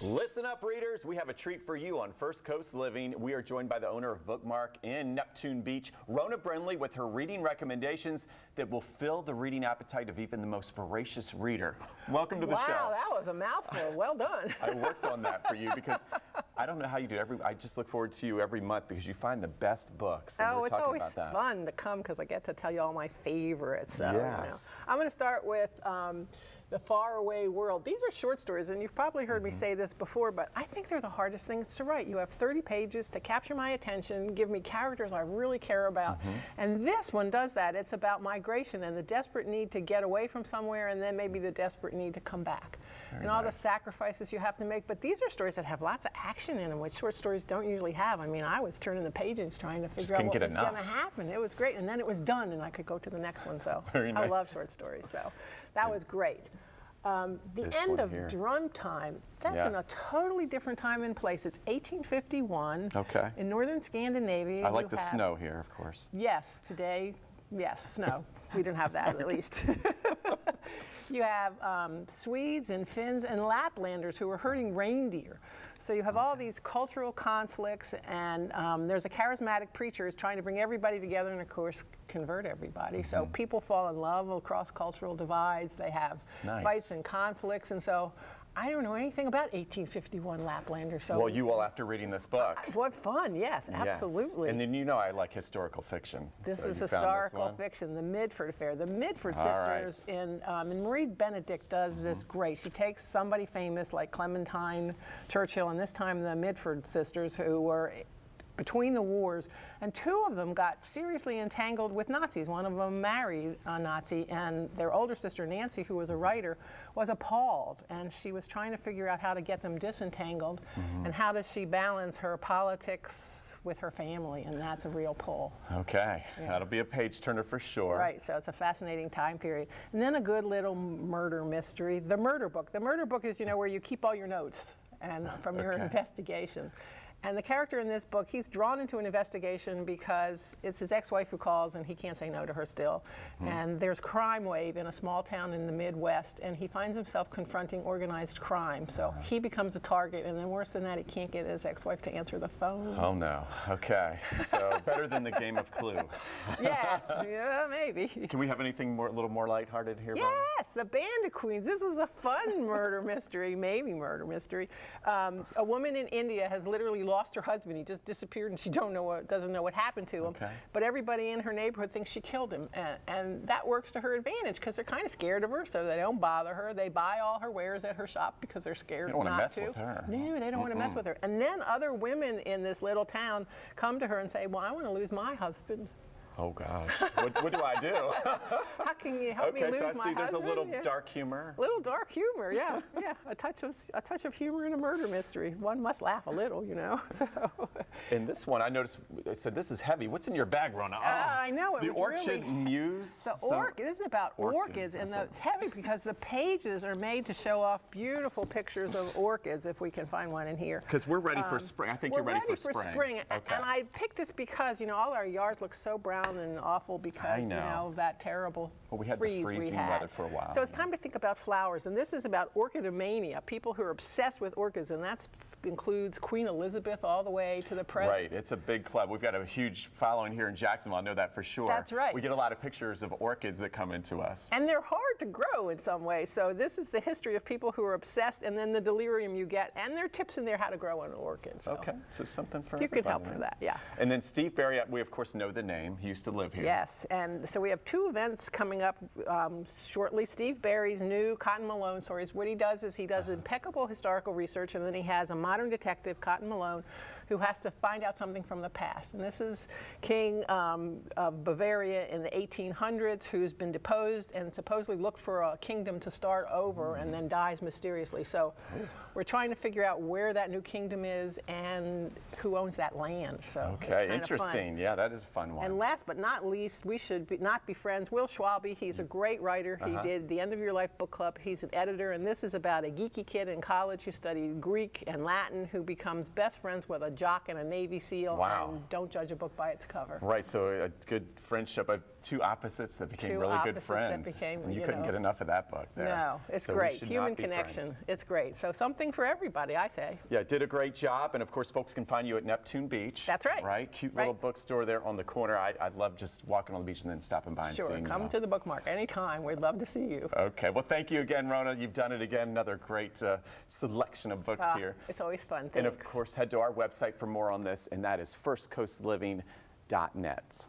Listen up, readers. We have a treat for you on First Coast Living. We are joined by the owner of BookMark in Neptune Beach, Rona Brinlee, with her reading recommendations that will fill the reading appetite of even the most voracious reader. Welcome to the show. Wow, that was a mouthful. Well done. I worked on that for you because I don't know how you do it. I just look forward to you every month because you find the best books. Oh, it's always fun to come because I get to tell you all my favorites. So, yes. I'm going to start with The Faraway World. These are short stories, and you've probably heard me say this before, but I think they're the hardest things to write. You have 30 pages to capture my attention, give me characters I really care about, and this one does that. It's about migration and the desperate need to get away from somewhere, and then maybe the desperate need to come back. Very and all the sacrifices you have to make. But these are stories that have lots of action in them, which short stories don't usually have. I mean, I was turning the pages trying to figure out what was going to happen. It was great, and then it was done, and I could go to the next one. So I love short stories. So that was great. The End of Drum Time, that's in a totally different time and place. It's 1851 in northern Scandinavia. I like the snow here, of course. Yes, today, yes, snow. We didn't have that, at least. You have Swedes and Finns and Laplanders who are herding reindeer. So you have all these cultural conflicts, and there's a charismatic preacher who's trying to bring everybody together and, of course, convert everybody. So people fall in love across cultural divides. They have fights and conflicts, and so I don't know anything about 1851 Laplanders. So well, you will after reading this book. What fun, yes, absolutely. And then you know I like historical fiction. This is historical fiction, the Midford Affair. The Midford Sisters, and Marie Benedict does this great. She takes somebody famous like Clementine Churchill, and this time the Midford Sisters, who were between the wars, and two of them got seriously entangled with Nazis. One of them married a Nazi, and their older sister, Nancy, who was a writer, was appalled, and she was trying to figure out how to get them disentangled, and how does she balance her politics with her family, and that's a real pull. Okay, that'll be a page turner for sure. Right, so it's a fascinating time period. And then a good little murder mystery, The Murder Book. The Murder Book is, you know, where you keep all your notes and from your investigation. And the character in this book, he's drawn into an investigation because it's his ex-wife who calls and he can't say no to her still. And there's crime wave in a small town in the Midwest, and he finds himself confronting organized crime. So he becomes a target, and then worse than that, he can't get his ex-wife to answer the phone. Oh no, okay. So better than the game of Clue. Yes, yeah, maybe. Can we have anything a little more lighthearted here? Yes, The Band of Queens. This is a fun murder mystery, maybe murder mystery. A woman in India has literally lost her husband. He just disappeared, and she doesn't know what happened to him. But everybody in her neighborhood thinks she killed him, and that works to her advantage because they're kind of scared of her, so they don't bother her. They buy all her wares at her shop because they're scared not to. They don't want to mess with her. No, they don't want to mess with her. And then other women in this little town come to her and say, "Well, I want to lose my husband." Oh gosh, what do I do? How can you help me lose my husband? Okay, so I see there's a little dark humor. Little dark humor, yeah. A touch of humor in a murder mystery. One must laugh a little, you know. So. In this one, I noticed it said this is heavy. What's in your bag, Rona? I know it. The was Orchid Muse. This is about orchids, and it's heavy because the pages are made to show off beautiful pictures of orchids. If we can find one in here. Because we're ready for spring. I think you're ready for spring. Okay. And I picked this because all our yards look so brown and awful because of that terrible we had freeze the freezing weather for a while. So it's time to think about flowers, and this is about orchidomania, people who are obsessed with orchids, and that includes Queen Elizabeth all the way to the present. Right, it's a big club. We've got a huge following here in Jacksonville. I know that for sure. That's right. We get a lot of pictures of orchids that come into us. And they're hard to grow in some way. So this is the history of people who are obsessed, and then the delirium you get, and there are tips in there how to grow an orchid. So. Okay, so something for you could help for that, yeah. And then Steve Berry, we of course know the name. He used to live here. Yes, and so we have two events coming up shortly. Steve Berry's new Cotton Malone stories. What he does is he does impeccable historical research, and then he has a modern detective, Cotton Malone, who has to find out something from the past. And this is King of Bavaria in the 1800s, who's been deposed and supposedly looked for a kingdom to start over and then dies mysteriously. So we're trying to figure out where that new kingdom is and who owns that land. So okay, interesting. Yeah, that is a fun one. And last but not least, we should not be friends. Will Schwalbe, he's a great writer. He did the End of Your Life book club. He's an editor, and this is about a geeky kid in college who studied Greek and Latin who becomes best friends with a jock and a Navy SEAL. Wow. And don't judge a book by its cover. Right, so a good friendship of two opposites that became really good friends. And you couldn't get enough of that book there. No, it's So great. we should Human not be connection. friends. It's great. So something for everybody, I say. Yeah, did a great job. And of course, folks can find you at Neptune Beach. That's right. Right? Cute little bookstore there on the corner. I'd love just walking on the beach and then stopping by and Sure, seeing come you. to the BookMark anytime. We'd love to see you. Okay, well, thank you again, Rona. You've done it again. Another great selection of books here. It's always fun. Thanks. And of course, head to our website for more on this, and that is firstcoastliving.net.